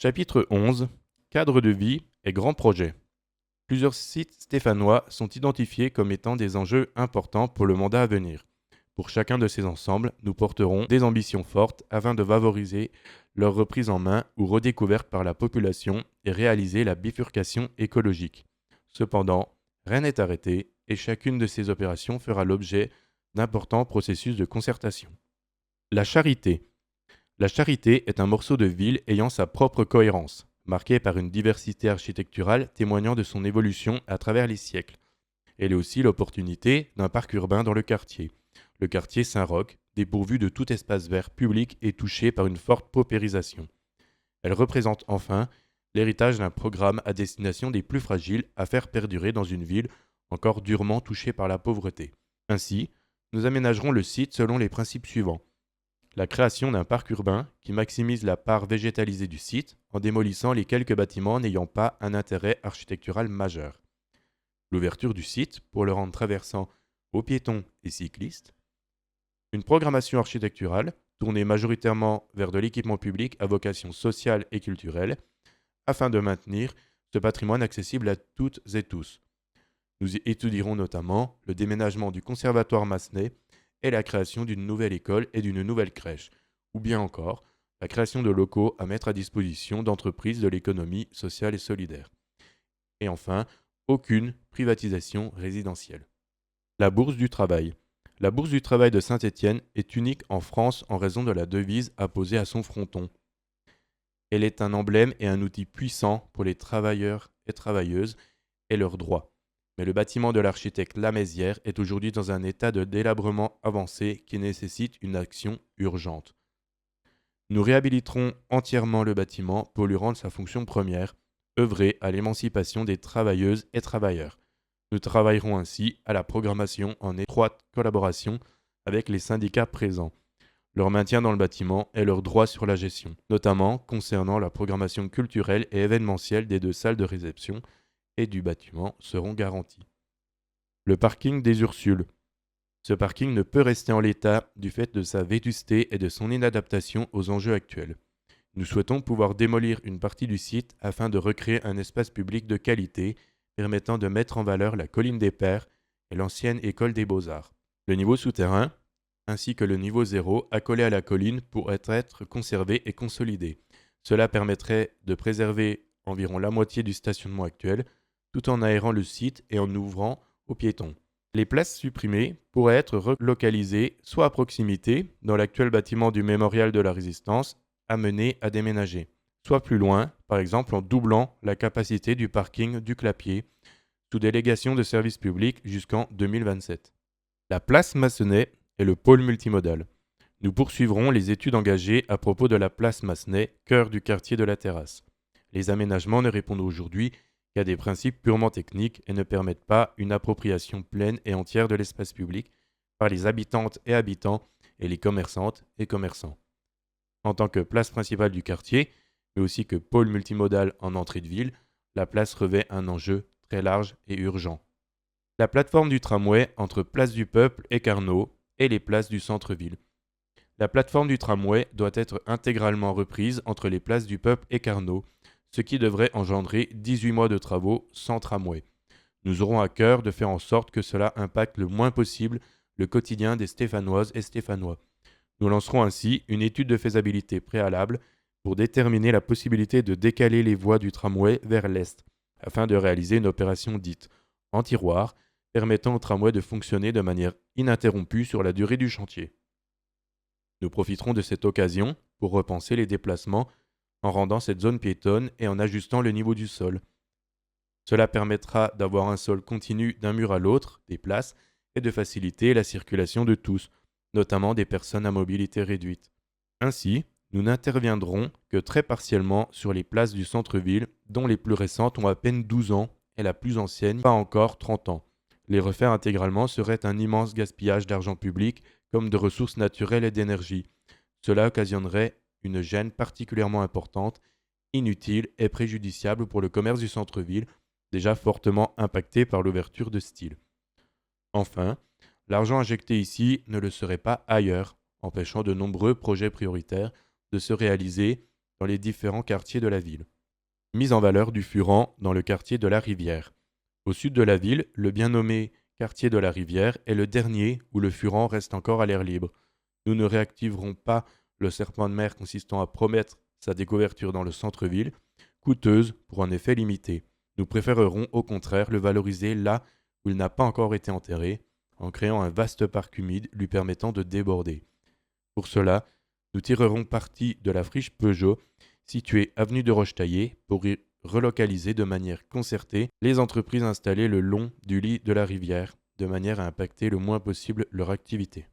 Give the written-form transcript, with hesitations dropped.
Chapitre 11. Cadre de vie et grands projets. Plusieurs sites stéphanois sont identifiés comme étant des enjeux importants pour le mandat à venir. Pour chacun de ces ensembles, nous porterons des ambitions fortes afin de favoriser leur reprise en main ou redécouverte par la population et réaliser la bifurcation écologique. Cependant, rien n'est arrêté et chacune de ces opérations fera l'objet d'importants processus de concertation. La charité. La charité est un morceau de ville ayant sa propre cohérence, marqué par une diversité architecturale témoignant de son évolution à travers les siècles. Elle est aussi l'opportunité d'un parc urbain dans le quartier Saint-Roch, dépourvu de tout espace vert public et touché par une forte paupérisation. Elle représente enfin l'héritage d'un programme à destination des plus fragiles à faire perdurer dans une ville encore durement touchée par la pauvreté. Ainsi, nous aménagerons le site selon les principes suivants. La création d'un parc urbain qui maximise la part végétalisée du site en démolissant les quelques bâtiments n'ayant pas un intérêt architectural majeur. L'ouverture du site pour le rendre traversant aux piétons et cyclistes. Une programmation architecturale tournée majoritairement vers de l'équipement public à vocation sociale et culturelle afin de maintenir ce patrimoine accessible à toutes et tous. Nous y étudierons notamment le déménagement du conservatoire Massenet et la création d'une nouvelle école et d'une nouvelle crèche, ou bien encore la création de locaux à mettre à disposition d'entreprises de l'économie sociale et solidaire. Et enfin, aucune privatisation résidentielle. La Bourse du Travail. La Bourse du Travail de Saint-Étienne est unique en France en raison de la devise apposée à son fronton. Elle est un emblème et un outil puissant pour les travailleurs et travailleuses et leurs droits. Mais le bâtiment de l'architecte Lamézière est aujourd'hui dans un état de délabrement avancé qui nécessite une action urgente. Nous réhabiliterons entièrement le bâtiment pour lui rendre sa fonction première, œuvrer à l'émancipation des travailleuses et travailleurs. Nous travaillerons ainsi à la programmation en étroite collaboration avec les syndicats présents, leur maintien dans le bâtiment et leur droit sur la gestion, notamment concernant la programmation culturelle et événementielle des deux salles de réception et du bâtiment seront garantis. Le parking des Ursules. Ce parking ne peut rester en l'état du fait de sa vétusté et de son inadaptation aux enjeux actuels. Nous souhaitons pouvoir démolir une partie du site afin de recréer un espace public de qualité permettant de mettre en valeur la colline des Pères et l'ancienne école des Beaux-Arts. Le niveau souterrain, ainsi que le niveau zéro accolé à la colline pourraient être conservés et consolidés. Cela permettrait de préserver environ la moitié du stationnement actuel, tout en aérant le site et en ouvrant aux piétons. Les places supprimées pourraient être relocalisées soit à proximité, dans l'actuel bâtiment du Mémorial de la Résistance, amené à déménager, soit plus loin, par exemple en doublant la capacité du parking du Clapier, sous délégation de services publics jusqu'en 2027. La place Massenet est le pôle multimodal. Nous poursuivrons les études engagées à propos de la place Massenet, cœur du quartier de la Terrasse. Les aménagements ne répondent aujourd'hui qu'à des principes purement techniques et ne permettent pas une appropriation pleine et entière de l'espace public par les habitantes et habitants et les commerçantes et commerçants. En tant que place principale du quartier, mais aussi que pôle multimodal en entrée de ville, la place revêt un enjeu très large et urgent. La plateforme du tramway entre Place du Peuple et Carnot et les places du centre-ville. La plateforme du tramway doit être intégralement reprise entre les places du Peuple et Carnot, ce qui devrait engendrer 18 mois de travaux sans tramway. Nous aurons à cœur de faire en sorte que cela impacte le moins possible le quotidien des Stéphanoises et Stéphanois. Nous lancerons ainsi une étude de faisabilité préalable pour déterminer la possibilité de décaler les voies du tramway vers l'est, afin de réaliser une opération dite en tiroir, permettant au tramway de fonctionner de manière ininterrompue sur la durée du chantier. Nous profiterons de cette occasion pour repenser les déplacements en rendant cette zone piétonne et en ajustant le niveau du sol. Cela permettra d'avoir un sol continu d'un mur à l'autre des places et de faciliter la circulation de tous, notamment des personnes à mobilité réduite. Ainsi, nous n'interviendrons que très partiellement sur les places du centre-ville, dont les plus récentes ont à peine 12 ans et la plus ancienne pas encore 30 ans. Les refaire intégralement serait un immense gaspillage d'argent public comme de ressources naturelles et d'énergie. Cela occasionnerait une gêne particulièrement importante, inutile et préjudiciable pour le commerce du centre-ville, déjà fortement impacté par l'ouverture de style. Enfin, l'argent injecté ici ne le serait pas ailleurs, empêchant de nombreux projets prioritaires de se réaliser dans les différents quartiers de la ville. Mise en valeur du furan dans le quartier de la Rivière. Au sud de la ville, le bien nommé quartier de la Rivière est le dernier où le furan reste encore à l'air libre. Nous ne réactiverons pas le serpent de mer consistant à promettre sa découverture dans le centre-ville, coûteuse pour un effet limité. Nous préférerons au contraire le valoriser là où il n'a pas encore été enterré, en créant un vaste parc humide lui permettant de déborder. Pour cela, nous tirerons parti de la friche Peugeot, située avenue de Rochetaillé, pour y relocaliser de manière concertée les entreprises installées le long du lit de la rivière, de manière à impacter le moins possible leur activité.